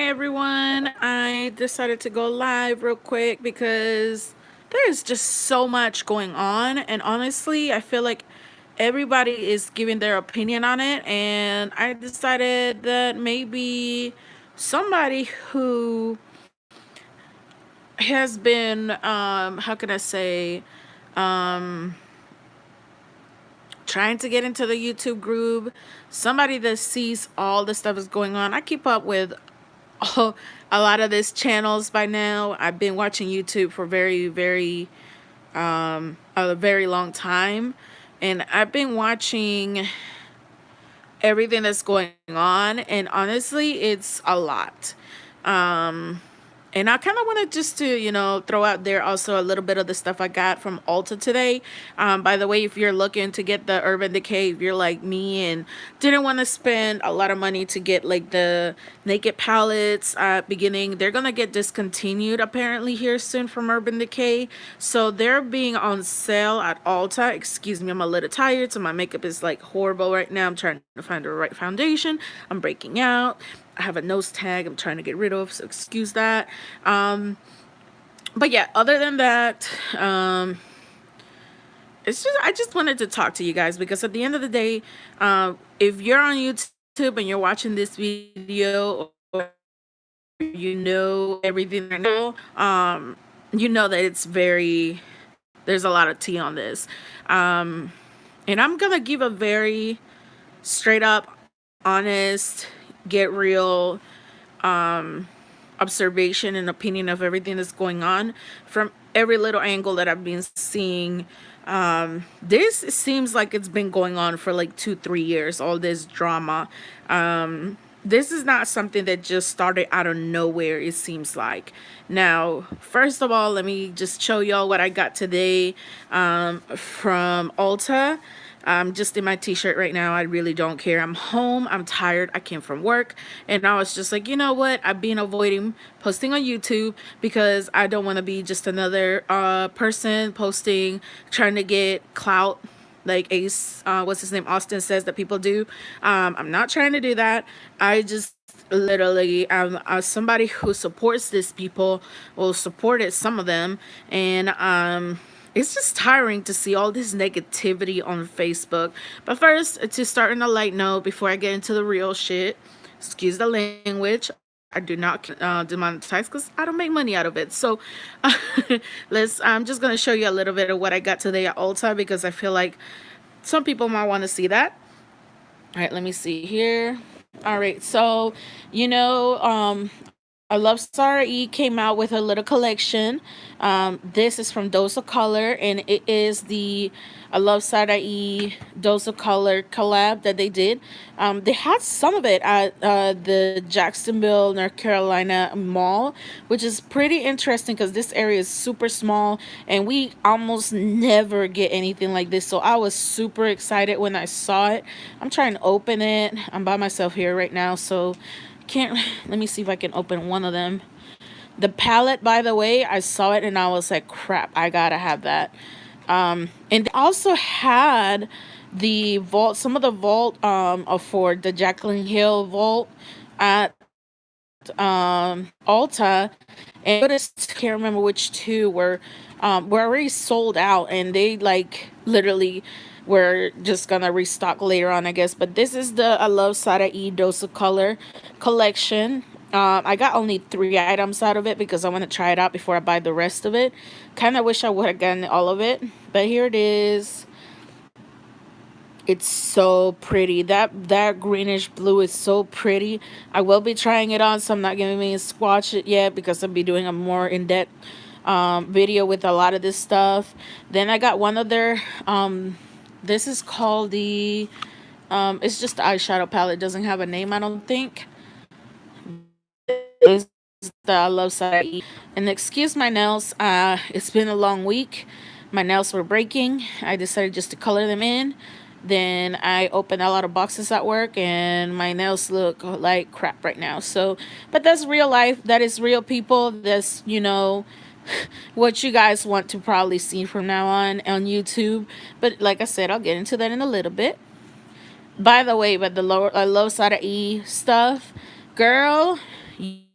everyone. I decided to go live real quick because there's just so much going on, and honestly, I feel like everybody is giving their opinion on it, and I decided that maybe somebody who has been how can I say trying to get into the YouTube group, somebody that sees all the stuff is going on. I keep up with a lot of these channels by now. I've been watching YouTube for a very long time, and I've been watching everything that's going on, and honestly, it's a lot. And I kind of wanted just to, throw out there also a little bit of the stuff I got from Ulta today. By the way, if you're looking to get the Urban Decay, if you're like me and didn't want to spend a lot of money to get like the naked palettes at beginning, they're going to get discontinued apparently here soon from Urban Decay. So they're being on sale at Ulta. Excuse me, I'm a little tired, so my makeup is like horrible right now. I'm trying to find the right foundation. I'm breaking out. I have a nose tag I'm trying to get rid of, so excuse that. But yeah, other than that, it's just I just wanted to talk to you guys because at the end of the day, if you're on YouTube and you're watching this video, or you know everything right now, you know that it's very there's a lot of tea on this, and I'm gonna give a very straight up, honest, get real observation and opinion of everything that's going on from every little angle that I've been seeing. This seems like it's been going on for like 2 3 years, all this drama. This is not something that just started out of nowhere, it seems like. Now, first of all, let me just show y'all what I got today from Ulta. I'm just in my t-shirt right now. I really don't care. I'm home. I'm tired. I came from work. And I was just like, you know what? I've been avoiding posting on YouTube because I don't want to be just another person posting, trying to get clout like Ace, what's his name, Austin says that people do. I'm not trying to do that. I just literally somebody who supports these people, will support it, some of them, and it's just tiring to see all this negativity on Facebook. But first, to start on a light note, before I get into the real shit, excuse the language. I do not demonetize because I don't make money out of it. So I'm just gonna show you a little bit of what I got today at Ulta because I feel like some people might want to see that. All right, let me see here. All right, so I Love Sarah E came out with a little collection. This is from Dose of Color, and it is the I Love Sarah E Dose of Color collab that they did. They had some of it at the Jacksonville, North Carolina mall, which is pretty interesting because this area is super small, and we almost never get anything like this. So I was super excited when I saw it. I'm trying to open it. I'm by myself here right now, so can't let me see if I can open one of them. The palette, by the way, I saw it and I was like, crap, I gotta have that. And they also had the vault, some of the vault for the Jacqueline Hill vault at Ulta, and I can't remember which two were already sold out, and they like literally we're just gonna restock later on, I guess. But this is the I Love Sada E Dose of Color collection. I got only 3 items out of it because I want to try it out before I buy the rest of it. Kind of wish I would have gotten all of it, but here it is. It's so pretty. That greenish blue is so pretty. I will be trying it on, so I'm not giving me a swatch it yet because I'll be doing a more in-depth video with a lot of this stuff. Then I got one of their this is called the it's just the eyeshadow palette. It doesn't have a name, I don't think. It's the I Love Side. And excuse my nails. It's been a long week. My nails were breaking. I decided just to color them in. Then I opened a lot of boxes at work, and my nails look like crap right now. So, but that's real life. That is real people. That's, what you guys want to probably see from now on YouTube. But like I said, I'll get into that in a little bit. By the way, but the lower Low Sada E stuff, girl,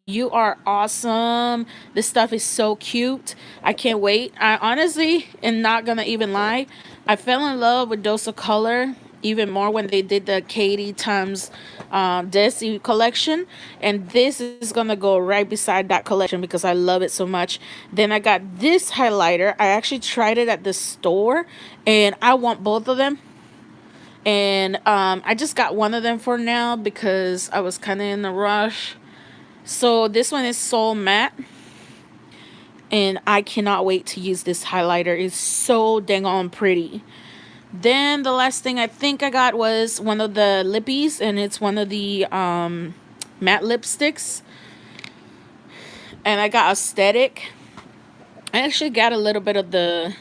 you are awesome. This stuff is so cute. I can't wait. I honestly am not gonna even lie. I fell in love with Dose of Color even more when they did the Katie times Desi collection, and this is gonna go right beside that collection because I love it so much. Then I got this highlighter. I actually tried it at the store, and I want both of them, and I just got one of them for now because I was kind of in a rush. So this one is Soul Matte, and I cannot wait to use this highlighter. It's so dang on pretty. Then the last thing I think I got was one of the lippies, and it's one of the matte lipsticks, and I got Aesthetic. I actually got a little bit of the,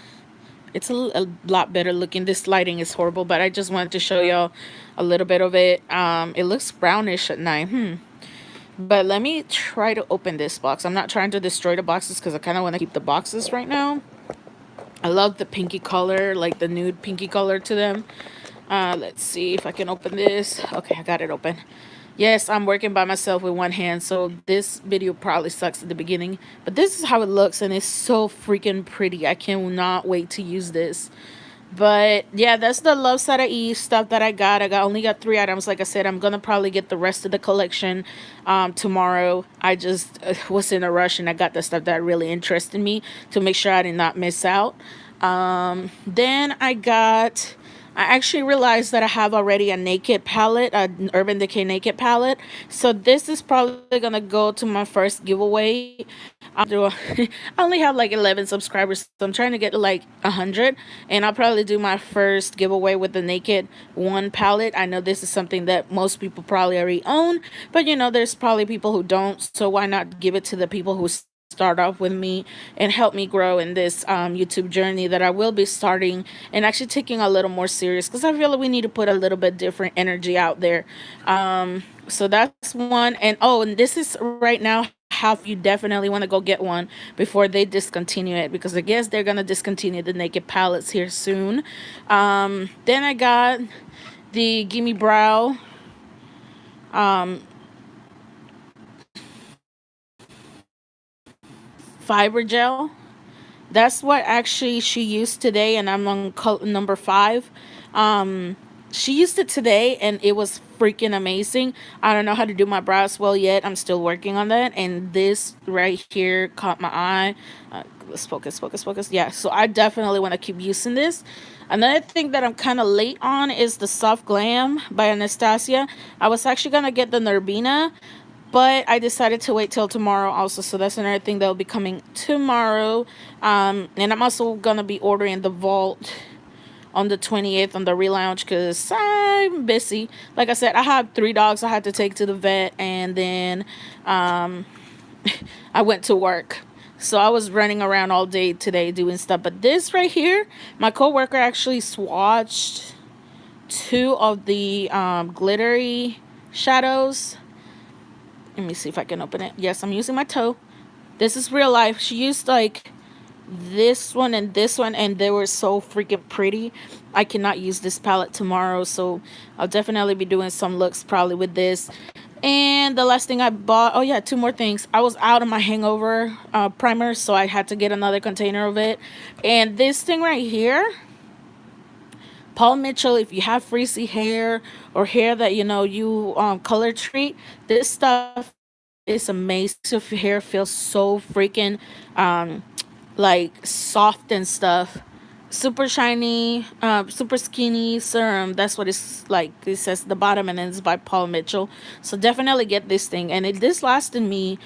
it's a lot better looking. This lighting is horrible, but I just wanted to show y'all a little bit of it. It looks brownish at night. But let me try to open this box. I'm not trying to destroy the boxes because I kind of want to keep the boxes right now. I love the pinky color, like the nude pinky color to them. Let's see if I can open this. Okay, I got it open. Yes, I'm working by myself with one hand, so this video probably sucks at the beginning. But this is how it looks, and it's so freaking pretty. I cannot wait to use this. But yeah, that's the Love Side of Eve stuff that I got. Only got 3 items. Like I said, I'm gonna probably get the rest of the collection tomorrow. I just was in a rush, and I got the stuff that really interested me to make sure I did not miss out. Then I actually realized that I have already a naked palette, an Urban Decay naked palette. So this is probably gonna go to my first giveaway. I only have like 11 subscribers, so I'm trying to get to like 100, and I'll probably do my first giveaway with the naked one palette. I know this is something that most people probably already own, but you know, there's probably people who don't. So why not give it to the people who start off with me and help me grow in this YouTube journey that I will be starting and actually taking a little more serious, because I feel like we need to put a little bit different energy out there. So that's one. And oh, and this is right now how you definitely want to go get one before they discontinue it, because I guess they're gonna discontinue the naked palettes here soon. Then I got the Gimme Brow fiber gel. That's what actually she used today, and I'm on number 5. She used it today, and it was freaking amazing. I don't know how to do my brows well yet. I'm still working on that, and this right here caught my eye. Let's focus, focus, focus. Yeah, so I definitely want to keep using this. Another thing that I'm kind of late on is the Soft Glam by Anastasia. I was actually going to get the Nurbina, but I decided to wait till tomorrow also. So that's another thing that will be coming tomorrow. And I'm also going to be ordering the Vault on the 28th on the relaunch because I'm busy. Like I said, I have 3 dogs I had to take to the vet, and then I went to work. So I was running around all day today doing stuff. But this right here, my coworker actually swatched 2 of the glittery shadows. Let me see if I can open it. Yes, I'm using my toe. This is real life. She used like this one, and they were so freaking pretty. I cannot use this palette tomorrow, so I'll definitely be doing some looks probably with this. And the last thing I bought, oh yeah, 2 more things. I was out of my hangover primer, so I had to get another container of it. And this thing right here, Paul Mitchell, if you have frizzy hair or hair that you color treat, this stuff is amazing. If your hair feels so freaking like soft and stuff, super shiny, super skinny serum. That's what it's like. It says at the bottom, and then it's by Paul Mitchell. So definitely get this thing. And this lasted me,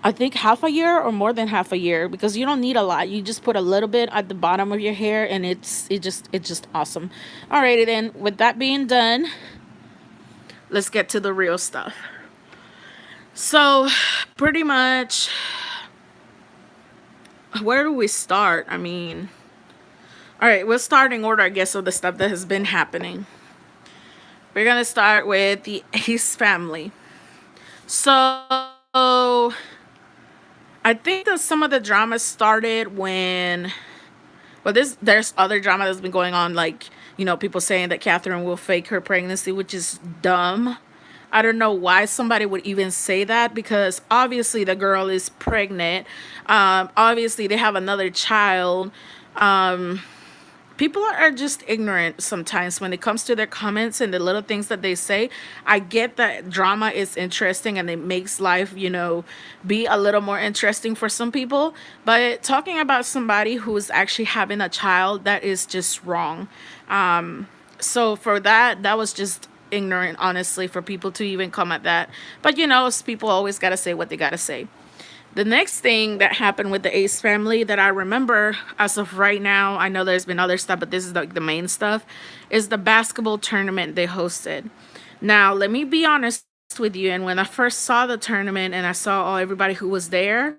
I think, half a year or more than half a year, because you don't need a lot. You just put a little bit at the bottom of your hair, and it's just awesome. Alrighty then, with that being done, let's get to the real stuff. So pretty much, where do we start? I mean, all right, we'll start in order, I guess, of the stuff that has been happening. We're gonna start with the Ace family. So I think that some of the drama started when, well, there's other drama that's been going on, like, people saying that Catherine will fake her pregnancy, which is dumb. I don't know why somebody would even say that, because obviously the girl is pregnant. Obviously they have another child. Um, People are just ignorant sometimes when it comes to their comments and the little things that they say. I get that drama is interesting and it makes life, be a little more interesting for some people. But talking about somebody who's actually having a child, that is just wrong. So for that, that was just ignorant, honestly, for people to even come at that. But people always got to say what they got to say. The next thing that happened with the Ace family that I remember as of right now, I know there's been other stuff, but this is like the main stuff, is the basketball tournament they hosted. Now, let me be honest with you. And when I first saw the tournament and I saw everybody who was there,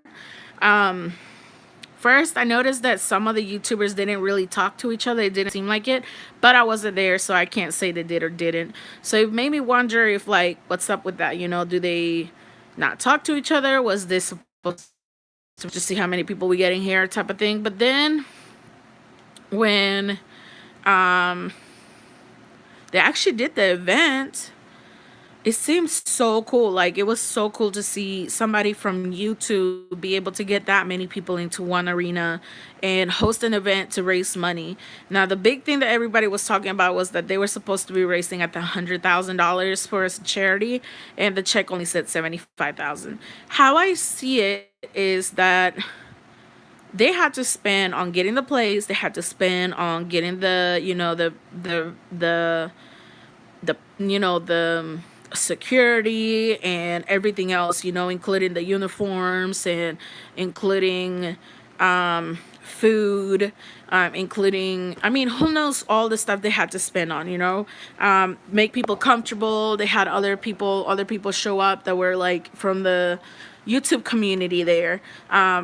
first I noticed that some of the YouTubers didn't really talk to each other. It didn't seem like it, but I wasn't there, so I can't say they did or didn't. So it made me wonder if, like, what's up with that? Do they not talk to each other? Was this supposed to just see how many people we getting here type of thing? But then when they actually did the event, it seems so cool. Like, it was so cool to see somebody from YouTube be able to get that many people into one arena and host an event to raise money. Now, the big thing that everybody was talking about was that they were supposed to be raising at the $100,000 for a charity, and the check only said 75,000. How I see it is that they had to spend on getting the place. They had to spend on getting the security and everything else, including the uniforms and including food, including, I mean, who knows all the stuff they had to spend on, make people comfortable. They had other people show up that were like from the YouTube community there.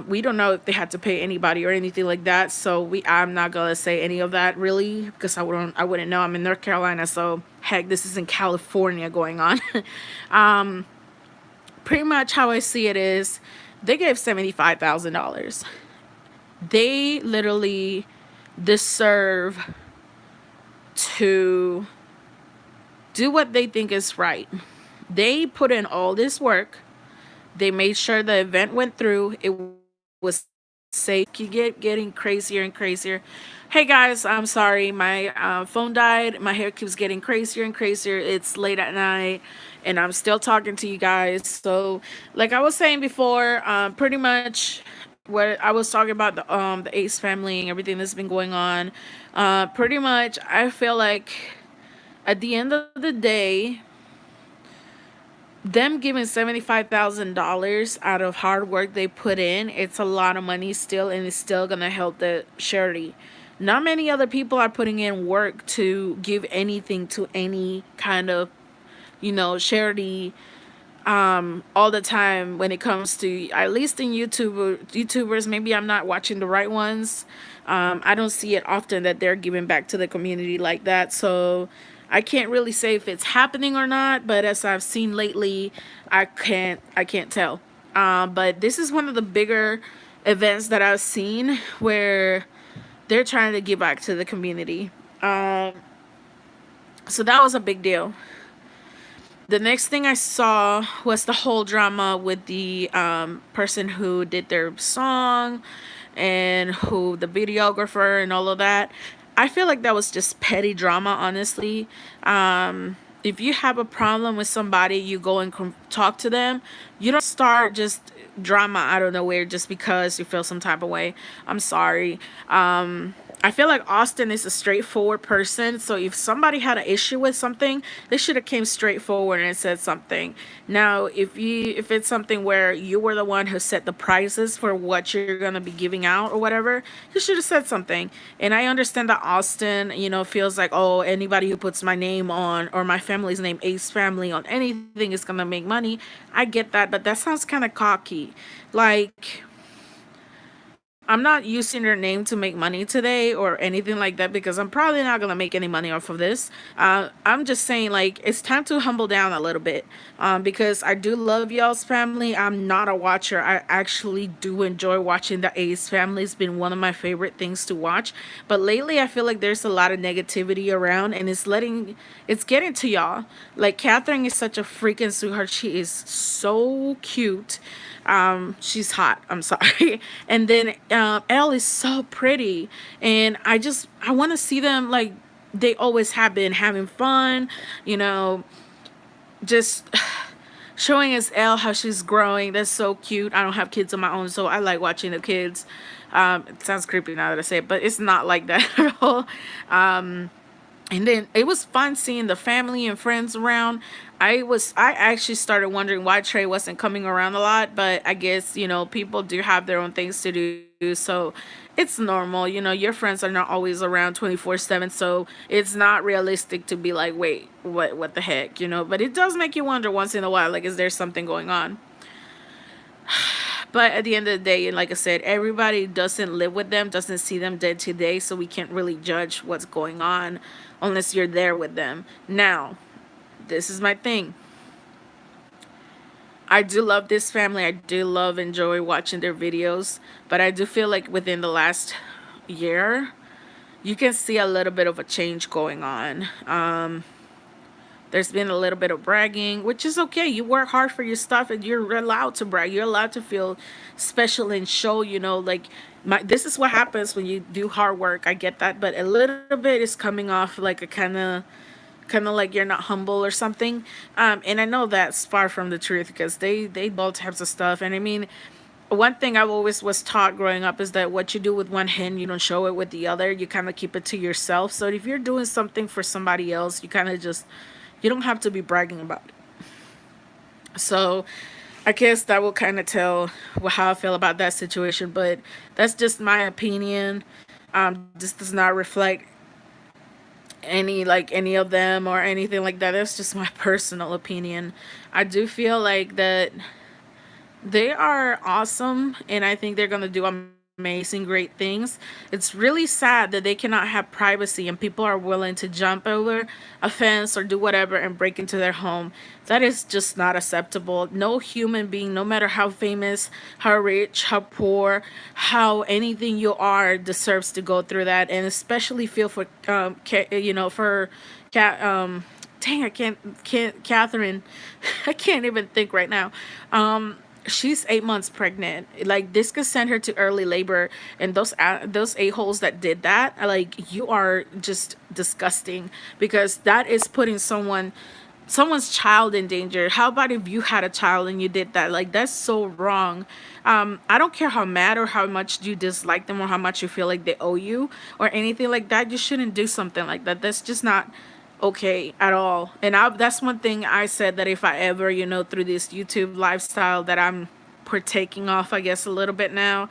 We don't know if they had to pay anybody or anything like that. So I'm not gonna say any of that really, because I wouldn't know. I'm in North Carolina, so heck, this is in California going on. Pretty much how I see it is they gave $75,000. They literally deserve to do what they think is right. They put in all this work. They made sure the event went through. It was safe. Keep getting crazier and crazier. Hey guys, I'm sorry. My phone died. My hair keeps getting crazier and crazier. It's late at night, and I'm still talking to you guys. So, like I was saying before, pretty much what I was talking about, the Ace family and everything that's been going on. Pretty much, I feel like at the end of the day, them giving $75,000 out of hard work they put in, it's a lot of money still, and it's still gonna help the charity. Not many other people are putting in work to give anything to any kind of, charity, all the time when it comes to, at least in YouTubers. Maybe I'm not watching the right ones. I don't see it often that they're giving back to the community like that. So I can't really say if it's happening or not, but as I've seen lately, I can't tell. But this is one of the bigger events that I've seen where they're trying to give back to the community. So that was a big deal. The next thing I saw was the whole drama with the person who did their song and who the videographer and all of that. I feel like that was just petty drama, honestly. If you have a problem with somebody, you go and talk to them. You don't start just drama out of nowhere just because you feel some type of way. I'm sorry. I feel like Austin is a straightforward person, so if somebody had an issue with something, they should have came straightforward and said something. Now, if it's something where you were the one who set the prices for what you're gonna be giving out or whatever, you should have said something. And I understand that Austin, feels like, oh, anybody who puts my name on or my family's name, Ace family, on anything is gonna make money. I get that, but that sounds kind of cocky. Like, I'm not using their name to make money today or anything like that, because I'm probably not gonna make any money off of this. I'm just saying, like, it's time to humble down a little bit, because I do love y'all's family. I'm not a watcher. I actually do enjoy watching the Ace family. It's been one of my favorite things to watch. But lately, I feel like there's a lot of negativity around, and it's getting to y'all. Like, Catherine is such a freaking sweetheart. She is so cute. She's hot. I'm sorry. And then Elle is so pretty, and I want to see them like they always have been, having fun, you know, just showing us Elle how she's growing. That's so cute. I don't have kids of my own, so I like watching the kids. It sounds creepy now that I say it, but it's not like that at all. And then it was fun seeing the family and friends around. I actually started wondering why Trey wasn't coming around a lot, but I guess, people do have their own things to do, so it's normal. Your friends are not always around 24/7, so it's not realistic to be like, wait, what the heck. But it does make you wonder once in a while, like, is there something going on? But at the end of the day, and like I said, everybody doesn't live with them, doesn't see them day to day, so we can't really judge what's going on unless you're there with them. Now, this is my thing. I do love this family. I do enjoy watching their videos, but I do feel like within the last year, you can see a little bit of a change going on. There's been a little bit of bragging, which is okay. You work hard for your stuff, and you're allowed to brag. You're allowed to feel special and show, like, this is what happens when you do hard work. I get that, but a little bit is coming off like a kind of like you're not humble or something. And I know that's far from the truth, because they both types of stuff. And I mean, one thing I always was taught growing up is that what you do with one hand, you don't show it with the other. You kind of keep it to yourself. So if you're doing something for somebody else, you don't have to be bragging about it. So I guess that will kind of tell how I feel about that situation. But that's just my opinion. This does not reflect any of them or anything like that. That's just my personal opinion. I do feel like that they are awesome, and I think they're going to do amazing, great things. It's really sad that they cannot have privacy and people are willing to jump over a fence or do whatever and break into their home. That is just not acceptable. No human being, no matter how famous, how rich, how poor, how anything you are, deserves to go through that. And especially feel for, for cat. Dang, I can't, Catherine. I can't even think right now. She's 8 months pregnant. Like, this could send her to early labor, and those a-holes that did that, like, you are just disgusting, because that is putting someone's child in danger. How about if you had a child and you did that? Like, that's so wrong. I don't care how mad or how much you dislike them or how much you feel like they owe you or anything like that. You shouldn't do something like that. That's just not okay at all. And that's one thing I said, that if I ever, through this YouTube lifestyle that I'm partaking off, I guess, a little bit now,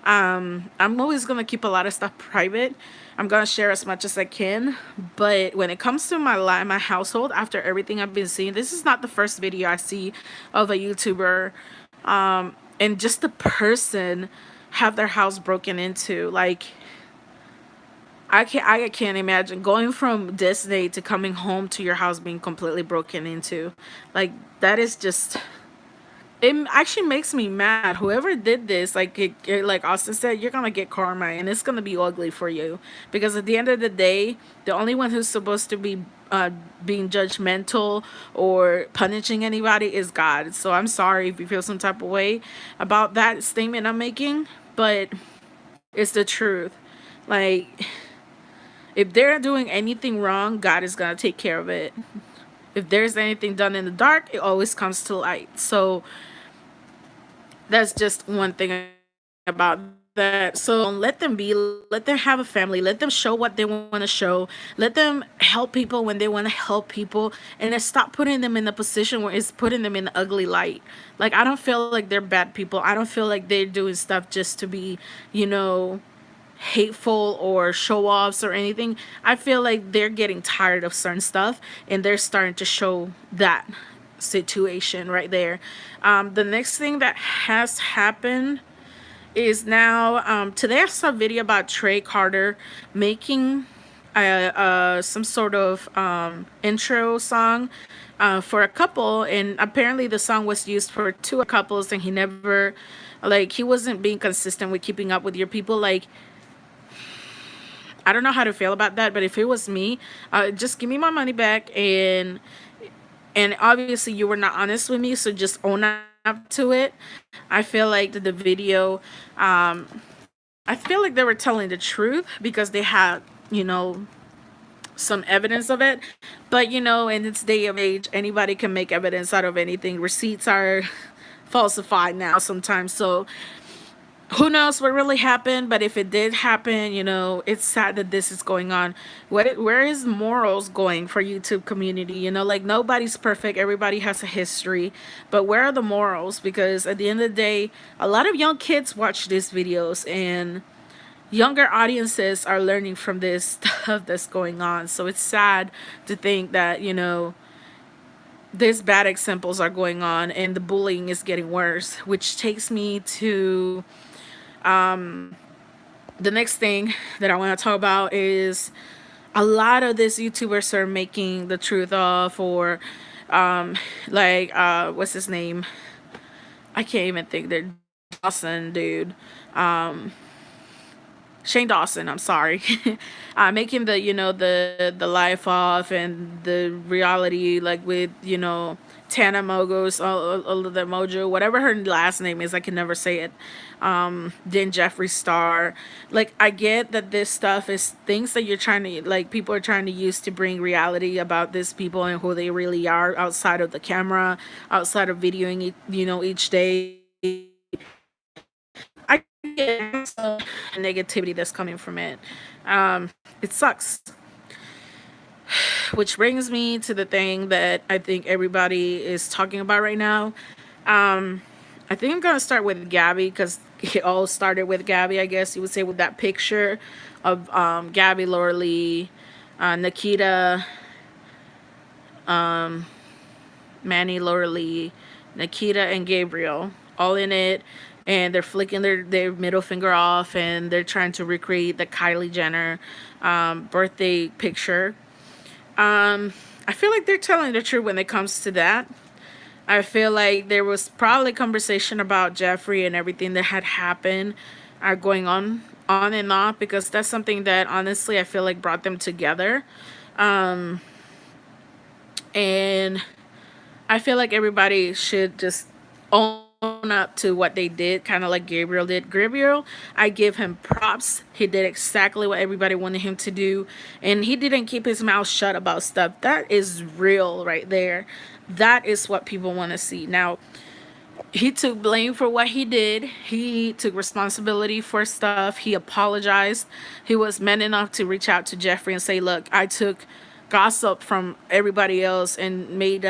I'm always going to keep a lot of stuff private. I'm going to share as much as I can. But when it comes to my household, after everything I've been seeing, this is not the first video I see of a YouTuber, and just the person have their house broken into. Like, I can't imagine going from Disney to coming home to your house being completely broken into. Like, that is just, it actually makes me mad. Whoever did this, like Austin said, you're gonna get karma, and it's gonna be ugly for you, because at the end of the day, the only one who's supposed to be being judgmental or punishing anybody is God. So I'm sorry if you feel some type of way about that statement I'm making, but it's the truth. Like, if they're doing anything wrong, God is going to take care of it. If there's anything done in the dark, it always comes to light. So that's just one thing about that. So let them have a family, let them show what they want to show, let them help people when they want to help people, and then stop putting them in a position where it's putting them in the ugly light. Like, I don't feel like they're bad people. I don't feel like they're doing stuff just to be, hateful or show offs or anything. I feel like they're getting tired of certain stuff, and they're starting to show that situation right there. The next thing that has happened is now, today I saw a video about Trey Carter making some sort of intro song for a couple, and apparently the song was used for two couples, and he never, like, he wasn't being consistent with keeping up with your people. Like, I don't know how to feel about that, but if it was me, just give me my money back, and obviously you were not honest with me, so just own up to it. I feel like the video, I feel like they were telling the truth because they had, some evidence of it. But in this day of age, anybody can make evidence out of anything. Receipts are falsified now sometimes. So who knows what really happened, but if it did happen, it's sad that this is going on. Where is morals going for YouTube community? Like, nobody's perfect, everybody has a history, but where are the morals? Because at the end of the day, a lot of young kids watch these videos, and younger audiences are learning from this stuff that's going on. So it's sad to think that these bad examples are going on and the bullying is getting worse, which takes me to the next thing that I want to talk about is a lot of these YouTubers are making the truth off, or what's his name? I can't even think. They're Dawson, dude. Shane Dawson, I'm sorry. Making the the life off and the reality, like with Tana Mogos, all of the Mojo, whatever her last name is, I can never say it. Then Jeffree Star. Like, I get that this stuff is things that you're trying to, like, people are trying to use to bring reality about these people and who they really are outside of the camera, outside of videoing each day. I get some negativity that's coming from it. It sucks. Which brings me to the thing that I think everybody is talking about right now. I think I'm gonna start with Gabby because it all started with Gabby. I guess you would say, with that picture of Gabby, Laura Lee, Nikita, Manny, Laura Lee, Nikita, and Gabriel all in it, and they're flicking their middle finger off, and they're trying to recreate the Kylie Jenner birthday picture. I feel like they're telling the truth when it comes to that. I feel like there was probably conversation about Jeffree and everything that had happened going on and off, because that's something that honestly I feel like brought them together. And I feel like everybody should just own up to what they did, kind of like Gabriel did. Gabriel, I give him props. He did exactly what everybody wanted him to do, and he didn't keep his mouth shut about stuff. That is real right there. That is what people want to see. Now, he took blame for what he did. He took responsibility for stuff. He apologized. He was man enough to reach out to Jeffree and say, look, I took gossip from everybody else and made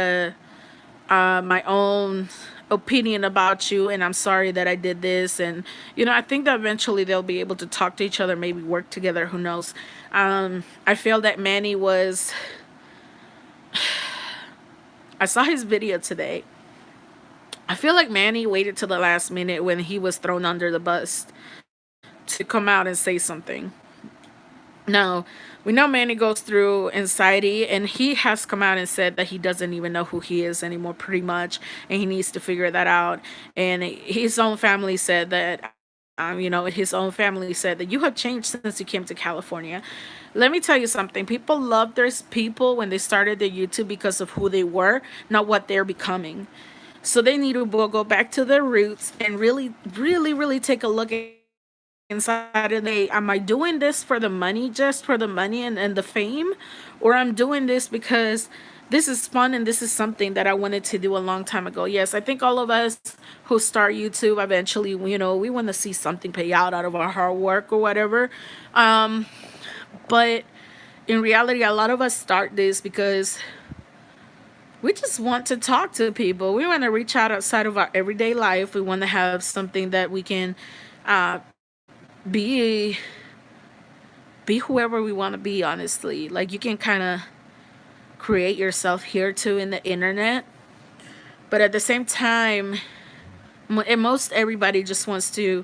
my own opinion about you, and I'm sorry that I did this. And I think that eventually they'll be able to talk to each other, maybe work together, who knows. I feel that Manny was I saw his video today. I feel like Manny waited till the last minute when he was thrown under the bus to come out and say something. Now, we know Manny goes through anxiety, and he has come out and said that he doesn't even know who he is anymore, pretty much, and he needs to figure that out. And his own family said that, his own family said that you have changed since you came to California. Let me tell you something. People love their people when they started their YouTube because of who they were, not what they're becoming. So they need to go back to their roots and really, really, really take a look at inside of the, am I doing this for the money, just for the money and the fame, or I'm doing this because this is fun and this is something that I wanted to do a long time ago. Yes, I think all of us who start YouTube eventually, we want to see something pay out of our hard work or whatever. But in reality, a lot of us start this because we just want to talk to people. We want to reach out outside of our everyday life. We want to have something that we can be whoever we want to be, honestly. Like, you can kind of create yourself here too in the internet, but at the same time, most everybody just wants to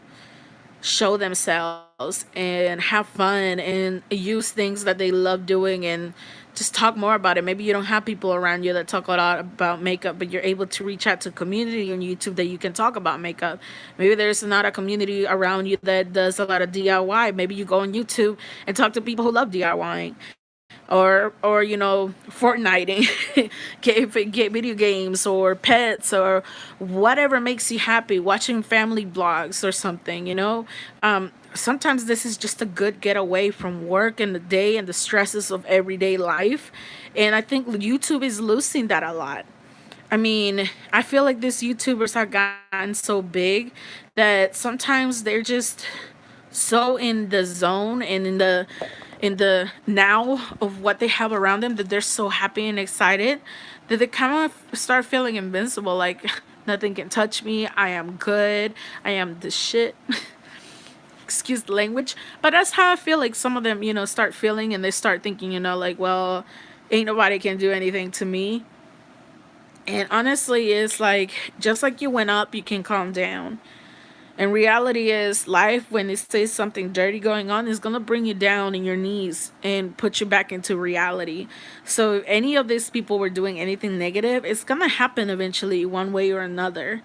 show themselves and have fun and use things that they love doing and just talk more about it. Maybe you don't have people around you that talk a lot about makeup, but you're able to reach out to a community on YouTube that you can talk about makeup. Maybe there's not a community around you that does a lot of DIY. Maybe you go on YouTube and talk to people who love DIYing or Fortniting, get video games or pets or whatever makes you happy, watching family blogs or something. Sometimes this is just a good getaway from work and the day and the stresses of everyday life, and I think YouTube is losing that a lot. I mean, I feel like these YouTubers have gotten so big that sometimes they're just so in the zone and in the now of what they have around them, that they're so happy and excited that they kind of start feeling invincible, like nothing can touch me, I am good, I am the shit. Excuse the language, but that's how I feel like some of them, start feeling, and they start thinking, like, well, ain't nobody can do anything to me. And honestly, it's like, just like you went up, you can calm down. And reality is, life, when it says something dirty going on, is going to bring you down in your knees and put you back into reality. So if any of these people were doing anything negative, it's going to happen eventually, one way or another.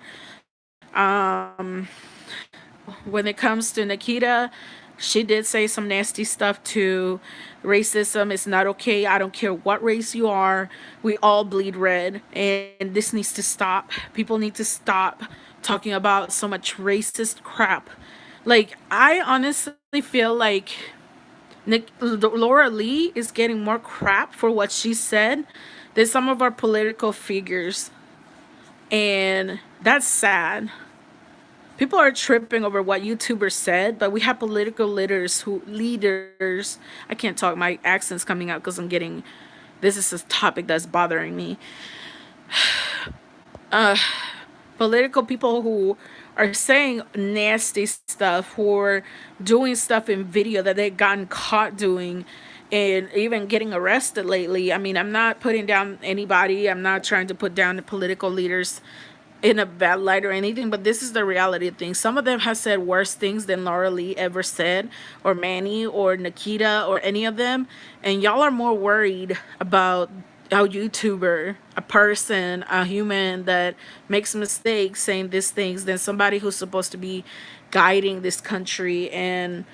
When it comes to Nikita, she did say some nasty stuff too. Racism is not okay. I don't care what race you are. We all bleed red, and this needs to stop. People need to stop talking about so much racist crap. Like, I honestly feel like Laura Lee is getting more crap for what she said than some of our political figures, and that's sad. People are tripping over what YouTubers said, but we have political leaders. I can't talk. My accent's coming out because I'm getting. This is a topic that's bothering me. Political people who are saying nasty stuff, who are doing stuff in video that they've gotten caught doing, and even getting arrested lately. I mean, I'm not putting down anybody. I'm not trying to put down the political leaders in a bad light or anything, but this is the reality of things. Some of them have said worse things than Laura Lee ever said, or Manny, or Nikita, or any of them. And y'all are more worried about a YouTuber, a person, a human that makes mistakes saying these things than somebody who's supposed to be guiding this country and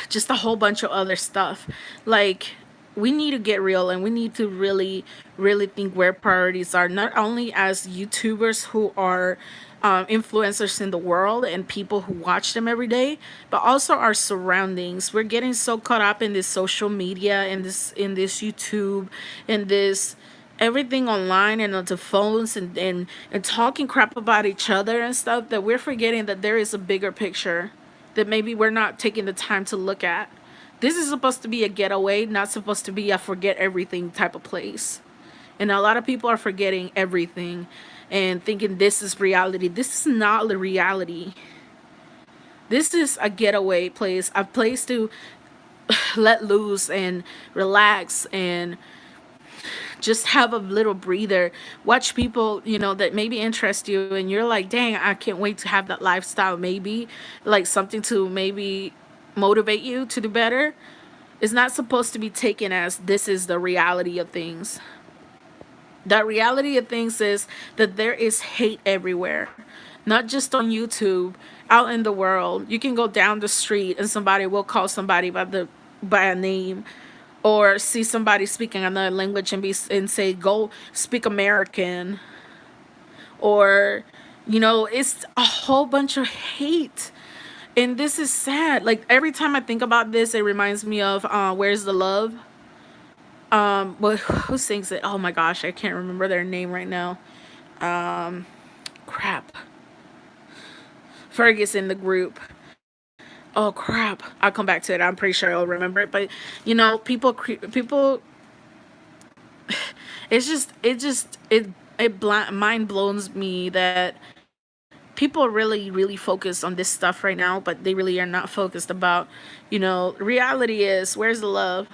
just a whole bunch of other stuff. Like, we need to get real, and we need to really, really think where priorities are, not only as YouTubers who are influencers in the world and people who watch them every day, but also our surroundings. We're getting so caught up in this social media, in this YouTube, in this everything online and onto phones, and talking crap about each other and stuff, that we're forgetting that there is a bigger picture that maybe we're not taking the time to look at. This is supposed to be a getaway, not supposed to be a forget everything type of place. And a lot of people are forgetting everything and thinking this is reality. This is not the reality. This is a getaway place, a place to let loose and relax and just have a little breather. Watch people, that maybe interest you, and you're like, dang, I can't wait to have that lifestyle. Maybe like something to maybe motivate you to do better. Is not supposed to be taken as this is the reality of things. The reality of things is that there is hate everywhere, not just on YouTube, out in the world. You can go down the street and somebody will call somebody by a name, or see somebody speaking another language and say, go speak American, or it's a whole bunch of hate. And this is sad. Like, every time I think about this, it reminds me of Where's the Love. But who sings it? Oh my gosh, I can't remember their name right now. Crap. Fergus in the group. Oh crap, I'll come back to it. I'm pretty sure I'll remember it. But people, it mind blows me that people really, really focus on this stuff right now, but they really are not focused about, reality is, where's the love?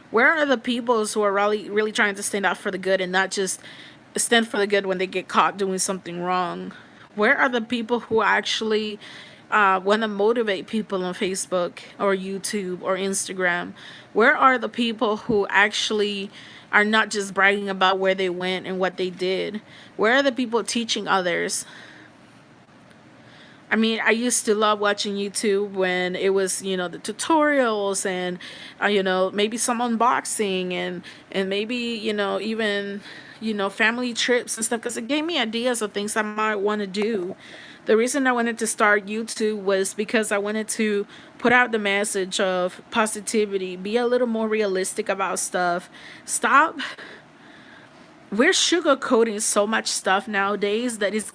Where are the peoples who are really, really trying to stand out for the good and not just stand for the good when they get caught doing something wrong? Where are the people who actually want to motivate people on Facebook or YouTube or Instagram? Where are the people who actually are not just bragging about where they went and what they did? Where are the people teaching others? I mean, I used to love watching YouTube when it was, the tutorials and, maybe some unboxing and maybe, even, family trips and stuff because it gave me ideas of things I might want to do. The reason I wanted to start YouTube was because I wanted to put out the message of positivity, be a little more realistic about stuff. Stop. We're sugarcoating so much stuff nowadays that it's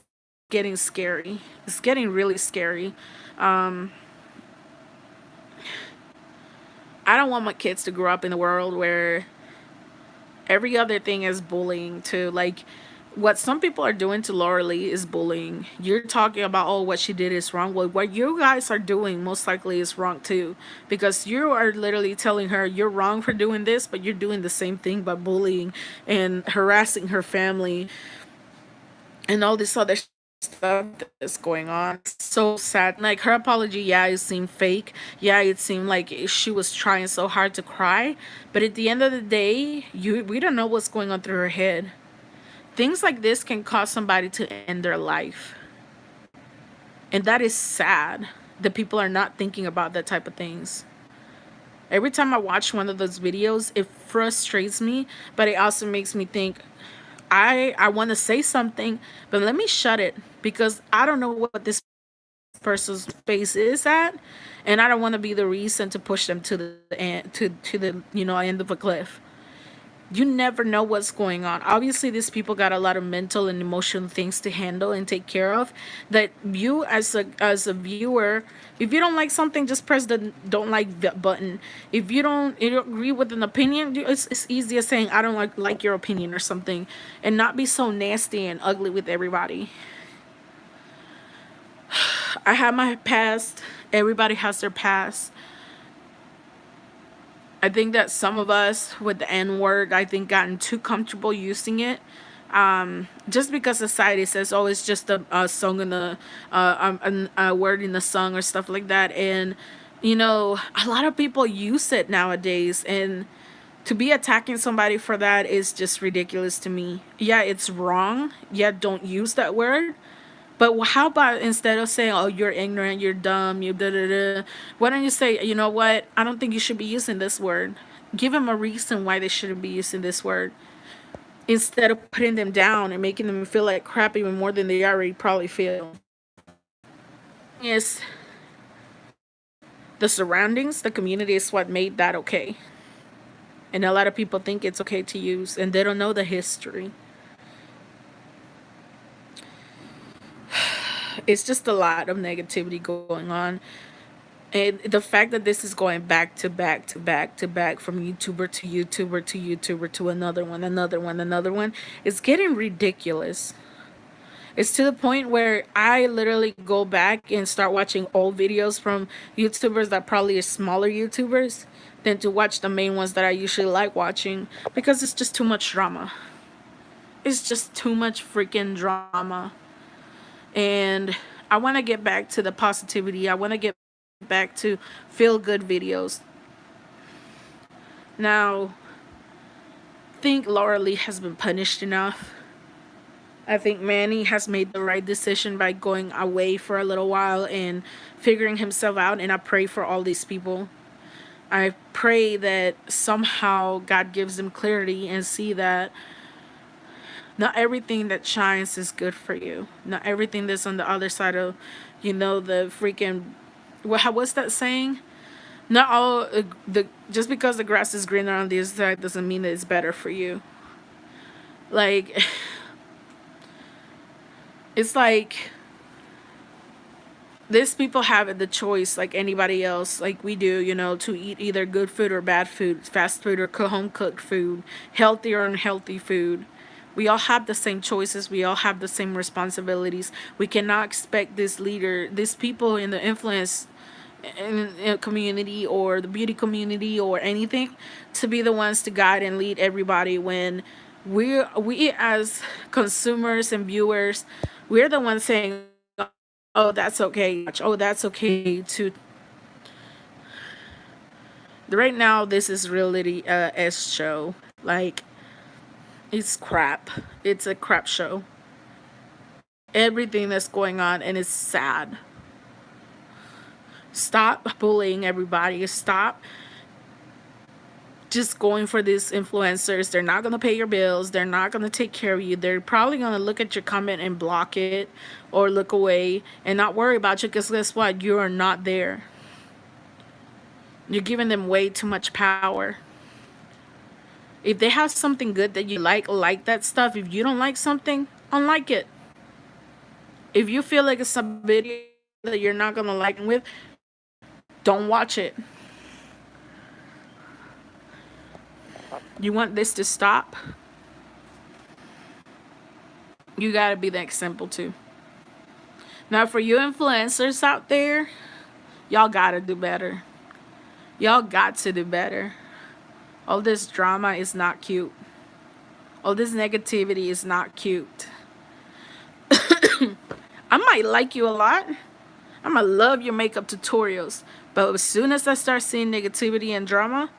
getting scary. It's getting really scary. Um, I don't want my kids to grow up in a world where every other thing is bullying to like what some people are doing to Laura Lee is bullying. You're talking about, oh, what she did is wrong. Well, what you guys are doing most likely is wrong too, because you are literally telling her you're wrong for doing this, but you're doing the same thing by bullying and harassing her family and all this other stuff that's going on. So sad. Like her apology, yeah, it seemed fake. Yeah, it seemed like she was trying so hard to cry. But at the end of the day, we don't know what's going on through her head. Things like this can cause somebody to end their life. And that is sad that people are not thinking about that type of things. Every time I watch one of those videos, it frustrates me, but it also makes me think, I want to say something, but let me shut it because I don't know what this person's face is at, and I don't want to be the reason to push them to the end, to the end of a cliff. You never know what's going on. Obviously, these people got a lot of mental and emotional things to handle and take care of. That you, as a viewer, if you don't like something, just press the don't like button. If you don't agree with an opinion, it's easy as saying I don't like your opinion or something, and not be so nasty and ugly with everybody. I have my past. Everybody has their past. I think that some of us with the N word, I think, gotten too comfortable using it. Just because society says, oh, it's just a song in the, a word in the song or stuff like that. And, a lot of people use it nowadays. And to be attacking somebody for that is just ridiculous to me. Yeah, it's wrong. Yeah, don't use that word. But how about instead of saying, "Oh, you're ignorant, you're dumb, you da da da," why don't you say, "You know what? I don't think you should be using this word." Give them a reason why they shouldn't be using this word instead of putting them down and making them feel like crap even more than they already probably feel. Yes, the surroundings, the community is what made that okay, and a lot of people think it's okay to use, and they don't know the history. It's just a lot of negativity going on. And the fact that this is going back to back to back to back from YouTuber to YouTuber to YouTuber to another one, another one, another one, it's getting ridiculous. It's to the point where I literally go back and start watching old videos from YouTubers that probably are smaller YouTubers than to watch the main ones that I usually like watching because it's just too much drama. It's just too much freaking drama. And I want to get back to the positivity. I want to get back to feel good videos. Now, I think Laura Lee has been punished enough. I think Manny has made the right decision by going away for a little while and figuring himself out. And I pray for all these people. I pray that somehow God gives them clarity and see that not everything that shines is good for you. Not everything that's on the other side of, the freaking, what's that saying? Not all the just because the grass is greener on the other side doesn't mean that it's better for you. Like, it's like these people have the choice like anybody else, like we do, to eat either good food or bad food, fast food or home cooked food, healthy or unhealthy food. We all have the same choices. We all have the same responsibilities. We cannot expect these people in the influence in community or the beauty community or anything to be the ones to guide and lead everybody when we as consumers and viewers, we're the ones saying, Oh, that's okay. Oh, that's okay too. Right now, this is really S show. Like, it's crap. It's a crap show. Everything that's going on, and it's sad. Stop bullying everybody. Stop just going for these influencers. They're not going to pay your bills. They're not going to take care of you. They're probably going to look at your comment and block it or look away and not worry about you, because guess what? You are not there. You're giving them way too much power. If they have something good that you like that stuff. If you don't like something, unlike it. If you feel like it's a video that you're not going to like with, don't watch it. You want this to stop? You got to be that simple too. Now, for you influencers out there, y'all got to do better. Y'all got to do better. All this drama is not cute. All this negativity is not cute. I might like you a lot. I'm going to love your makeup tutorials. But as soon as I start seeing negativity and drama,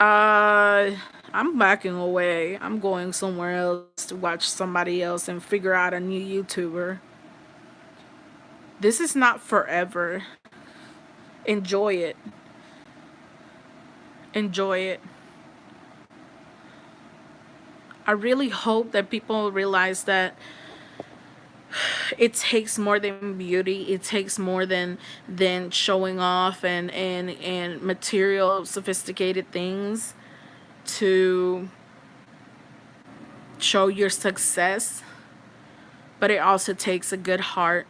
I'm backing away. I'm going somewhere else to watch somebody else and figure out a new YouTuber. This is not forever. Enjoy it. Enjoy it. I really hope that people realize that it takes more than beauty. It takes more than showing off and material sophisticated things to show your success. But it also takes a good heart.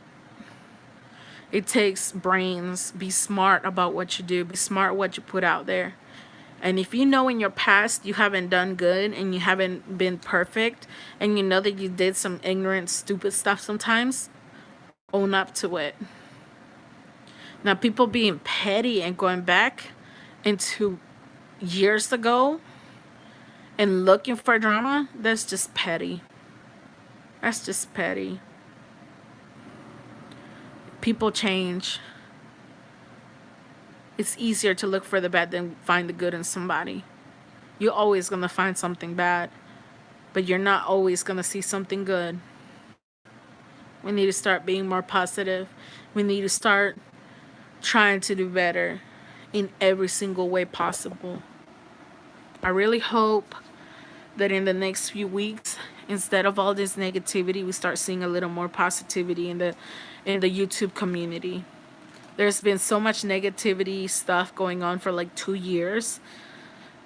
It takes brains. Be smart about what you do. Be smart what you put out there. And if you know in your past you haven't done good and you haven't been perfect and you know that you did some ignorant, stupid stuff sometimes, own up to it. Now, people being petty and going back into years ago and looking for drama, that's just petty. That's just petty. People change. It's easier to look for the bad than find the good in somebody. You're always going to find something bad, but you're not always going to see something good. We need to start being more positive. We need to start trying to do better in every single way possible. I really hope that in the next few weeks, instead of all this negativity, we start seeing a little more positivity in the YouTube community. There's been so much negativity stuff going on for like 2 years.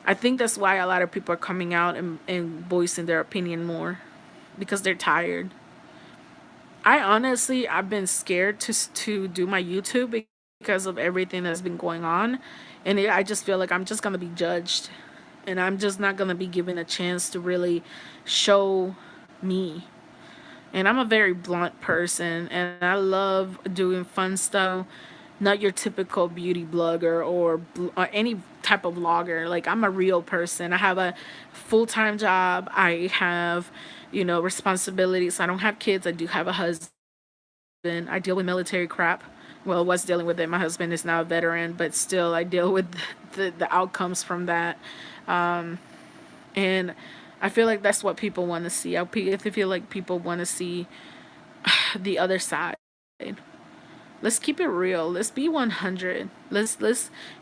I think that's why a lot of people are coming out and voicing their opinion more, because they're tired. I've been scared to do my YouTube because of everything that's been going on. And I just feel like I'm just going to be judged. And I'm just not going to be given a chance to really show me. And I'm a very blunt person. And I love doing fun stuff. Not your typical beauty blogger or any type of vlogger. Like, I'm a real person. I have a full-time job. I have, responsibilities. I don't have kids. I do have a husband. I deal with military crap. Well, I was dealing with it. My husband is now a veteran, but still I deal with the outcomes from that. And I feel like that's what people want to see. I feel like people want to see the other side. Let's keep it real. Let's be 100. Let's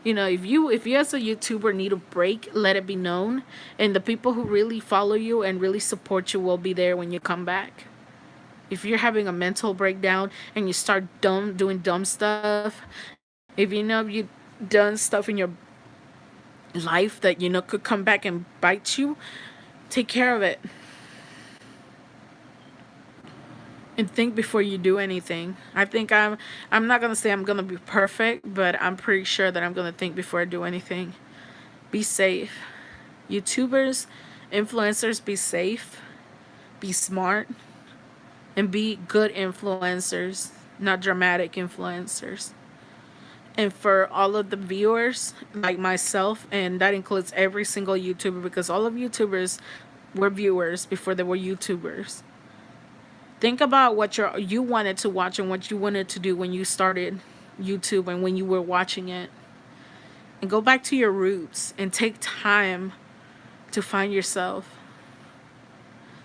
if you as a YouTuber need a break, let it be known. And the people who really follow you and really support you will be there when you come back. If you're having a mental breakdown and you start doing dumb stuff, if you've done stuff in your life that could come back and bite you, take care of it. And think before you do anything. I think I'm not going to say I'm going to be perfect, but I'm pretty sure that I'm going to think before I do anything. Be safe. YouTubers, influencers, be safe. Be smart. And be good influencers, not dramatic influencers. And for all of the viewers, like myself, and that includes every single YouTuber, because all of YouTubers were viewers before they were YouTubers. Think about what you wanted to watch and what you wanted to do when you started YouTube and when you were watching it. And go back to your roots and take time to find yourself.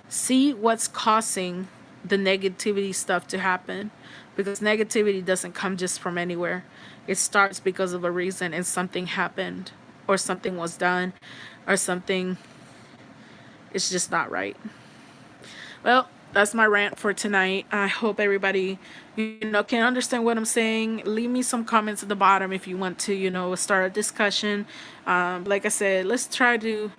See what's causing the negativity stuff to happen, because negativity doesn't come just from anywhere. It starts because of a reason, and something happened or something was done or something is just not right. Well, that's my rant for tonight. I hope everybody, can understand what I'm saying. Leave me some comments at the bottom if you want to, start a discussion. Like I said, let's try to.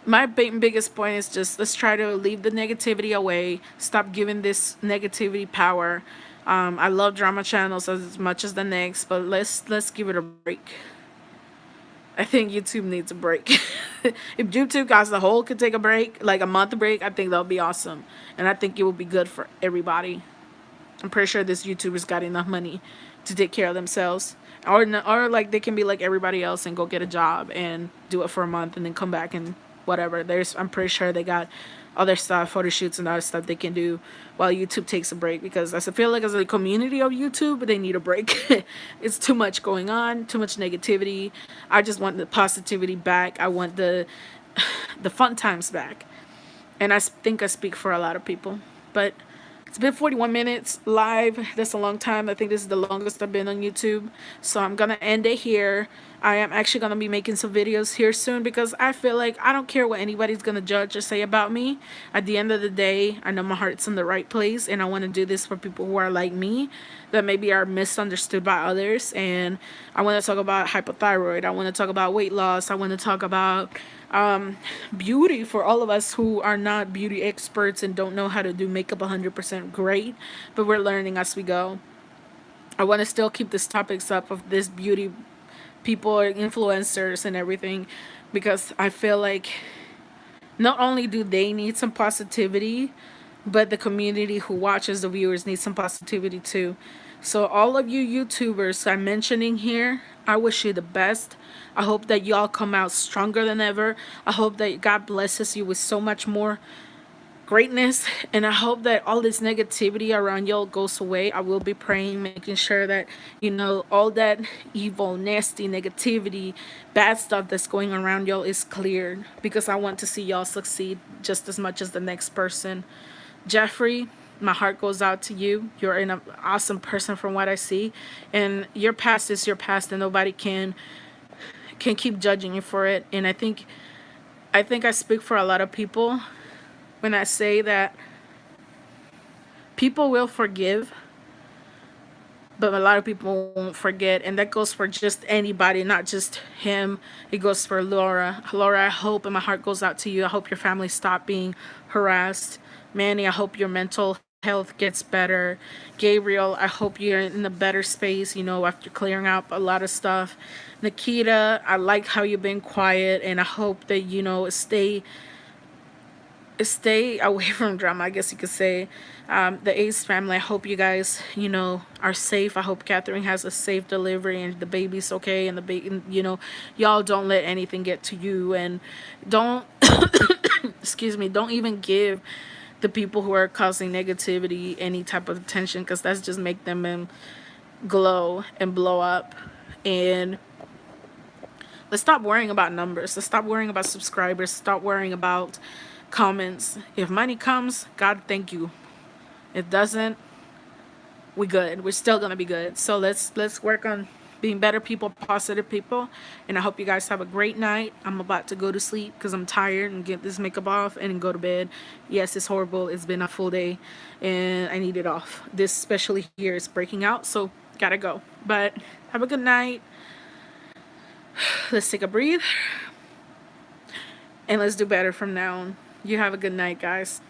My biggest point is just let's try to leave the negativity away. Stop giving this negativity power. I love drama channels as much as the next, but let's give it a break. I think YouTube needs a break. If YouTube as a whole could take a break, like a month break, I think that would be awesome. And I think it would be good for everybody. I'm pretty sure this YouTuber's got enough money to take care of themselves. Or like they can be like everybody else and go get a job and do it for a month and then come back and whatever. I'm pretty sure they got other stuff, photo shoots and other stuff they can do while YouTube takes a break, because I feel like as a community of YouTube, they need a break. It's too much going on, too much negativity. I just want the positivity back. I want the fun times back. And I think I speak for a lot of people. But it's been 41 minutes live. That's a long time. I think this is the longest I've been on YouTube. So I'm going to end it here. I am actually going to be making some videos here soon, because I feel like I don't care what anybody's going to judge or say about me. At the end of the day, I know my heart's in the right place, and I want to do this for people who are like me, that maybe are misunderstood by others. And I want to talk about hypothyroid. I want to talk about weight loss. I want to talk about beauty for all of us who are not beauty experts and don't know how to do makeup 100% great, but we're learning as we go. I want to still keep these topics up of this beauty people or influencers and everything, because I feel like not only do they need some positivity, but the community who watches, the viewers, need some positivity too. So all of you YouTubers I'm mentioning here, I wish you the best. I hope that y'all come out stronger than ever. I hope that God blesses you with so much more greatness, and I hope that all this negativity around y'all goes away. I will be praying, making sure that all that evil, nasty negativity, bad stuff that's going around y'all is cleared, because I want to see y'all succeed just as much as the next person. Jeffree, my heart goes out to you. You're an awesome person from what I see, and your past is your past, and nobody can keep judging you for it. And I think I speak for a lot of people when I say that people will forgive, but a lot of people won't forget. And that goes for just anybody, not just him. It goes for Laura. Laura, I hope, and my heart goes out to you, I hope your family stop being harassed. Manny, I hope your mental health gets better. Gabriel, I hope you're in a better space, after clearing out a lot of stuff. Nikita, I like how you've been quiet, and I hope that, stay away from drama, I guess you could say. The Ace family, I hope you guys, are safe. I hope Catherine has a safe delivery and the baby's okay, and the baby, y'all don't let anything get to you, and don't, excuse me, don't even give the people who are causing negativity any type of attention, because that's just make them glow and blow up. And let's stop worrying about numbers. Let's stop worrying about subscribers. Stop worrying about comments. If money comes, God, thank you. If doesn't, we good. We're still gonna be good. So let's work on being better people, positive people. And I hope you guys have a great night. I'm about to go to sleep because I'm tired, and get this makeup off and go to bed. Yes, it's horrible. It's been a full day and I need it off. This especially here is breaking out, so gotta go. But have a good night. Let's take a breathe and let's do better from now on. You have a good night, guys.